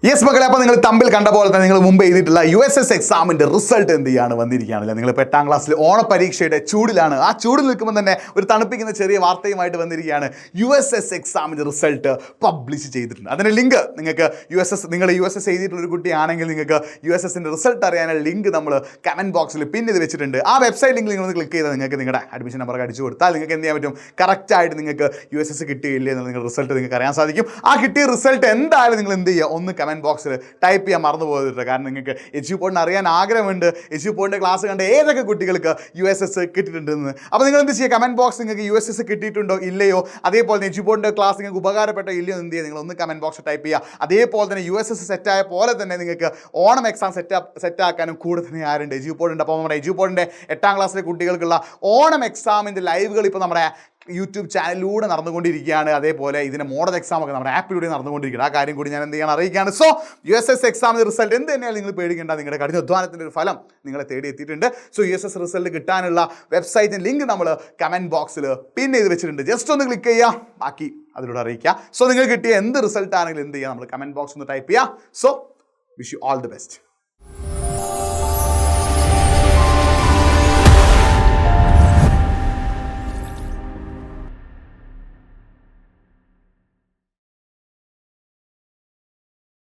Yes മക്കളെ, അപ്പോൾ നിങ്ങൾ തമ്മിൽ കണ്ട പോലെ തന്നെ നിങ്ങൾ മുമ്പ് എഴുതിയിട്ടുള്ള USS എക്സാമിൻ്റെ റിസൾട്ട് എന്ത് ചെയ്യാണ് വന്നിരിക്കുകയാണല്ലേ. നിങ്ങളിപ്പോൾ 8ാം ക്ലാസ്സിൽ ഓണപരീക്ഷയുടെ ചൂടിലാണ്. ആ ചൂടിൽ നിൽക്കുമ്പോൾ തന്നെ ഒരു തണുപ്പിക്കുന്ന ചെറിയ വാർത്തയുമായിട്ട് വന്നിരിക്കുകയാണ്. USS എക്സാമിൻ്റെ റിസൾട്ട് പബ്ലിഷ് ചെയ്തിട്ടുണ്ട്. അതിൻ്റെ ലിങ്ക് നിങ്ങൾക്ക് നിങ്ങൾ USS എഴുതിയിട്ടുള്ള ഒരു കുട്ടിയാണെങ്കിൽ നിങ്ങൾക്ക് USSൻ്റെ റിസൾട്ട് അറിയാനുള്ള ലിങ്ക് നമ്മൾ കമൻറ്റ് ബോക്സിൽ പിൻ ചെയ്ത് വെച്ചിട്ടുണ്ട്. ആ വെബ്സൈറ്റ് ലിങ്ക് നിങ്ങൾ ക്ലിക്ക് ചെയ്താൽ നിങ്ങൾക്ക് നിങ്ങളുടെ അഡ്മിഷൻ നമ്പർ അടിച്ചു കൊടുത്താൽ നിങ്ങൾക്ക് എന്ത് ചെയ്യാൻ പറ്റും, കറക്റ്റായിട്ട് നിങ്ങൾക്ക് USS കിട്ടുകയില്ലേ എന്നുള്ള നിങ്ങളുടെ റിസൾട്ട് നിങ്ങൾക്ക് അറിയാൻ സാധിക്കും. ആ കിട്ടിയ റിസൾട്ട് എന്തായാലും നിങ്ങൾ എന്ത് ചെയ്യുക, ഒന്ന് കമൻറ്റ് ബോക്സിൽ ടൈപ്പ് ചെയ്യാൻ മറന്നു പോയിട്ട്. കാരണം നിങ്ങൾക്ക് എഡ്യൂപോർട്ടിന് അറിയാൻ ആഗ്രഹമുണ്ട്, എഡ്യൂപോർട്ടിൻ്റെ ക്ലാസ് കണ്ട് ഏതൊക്കെ കുട്ടികൾക്ക് USS കിട്ടിയിട്ടുണ്ടെന്ന്. അപ്പോൾ നിങ്ങൾ എന്ത് ചെയ്യുക, കമൻറ്റ് ബോക്സ് നിങ്ങൾക്ക് USS കിട്ടിയിട്ടുണ്ടോ ഇല്ലയോ, അതേപോലെ തന്നെ എഡ്യൂപോർട്ടിൻ്റെ ക്ലാസ് നിങ്ങൾക്ക് ഉപകാരപ്പെട്ടോ ഇല്ലയോ എന്ത് ചെയ്യുക, നിങ്ങൾ ഒന്ന് കമൻറ്റ് ബോക്സിൽ ടൈപ്പ് ചെയ്യുക. അതേപോലെ തന്നെ USS സെറ്റായ പോലെ തന്നെ നിങ്ങൾക്ക് ഓണം എക്സാം സെറ്റാക്കാനും കൂടെ തന്നെ ആരുണ്ട്, എഡ്യൂപോർട്ടുണ്ട്. അപ്പോൾ നമ്മുടെ എഡ്യൂപോർട്ടിൻ്റെ 8ാം ക്ലാസ്സിലെ കുട്ടികൾക്കുള്ള ഓണം എക്സാമിൻ്റെ ലൈവുകൾ ഇപ്പോൾ നമ്മുടെ യൂട്യൂബ് ചാനലിലൂടെ നടന്നുകൊണ്ടിരിക്കുകയാണ്. അതേപോലെ ഇതിൻ്റെ മോഡൽ എക്സാം ഒക്കെ നമ്മുടെ ആപ്പിലൂടെ നടന്നുകൊണ്ടിരിക്കുകയാണ്. ആ കാര്യം കൂടി ഞാൻ എന്ത് ചെയ്യാൻ അറിയിക്കുകയാണ്. സോ USS എക്സാമിൻ്റെ റിസൾട്ട് എന്ത് തന്നെയാണ് നിങ്ങൾ പേടിക്കേണ്ട, നിങ്ങളുടെ കഠിന അധ്വാനത്തിൻ്റെ ഒരു ഫലം നിങ്ങളെ തേടി എത്തിയിട്ടുണ്ട്. സോ USS റിസൾട്ട് കിട്ടാനുള്ള വെബ്സൈറ്റിൻ്റെ ലിങ്ക് നമ്മൾ കമൻറ്റ് ബോക്സിൽ പിൻ ചെയ്ത് വെച്ചിട്ടുണ്ട്. ജസ്റ്റ് ഒന്ന് ക്ലിക്ക് ചെയ്യുക, ബാക്കി അതിലൂടെ അറിയിക്കുക. സോ നിങ്ങൾ കിട്ടിയ എന്ത് റിസൾട്ട് ആണെങ്കിലും എന്ത് ചെയ്യുക, നമ്മൾ കമൻറ്റ് ബോക്സിൽ ഒന്ന് ടൈപ്പ് ചെയ്യുക. So wish you all the best.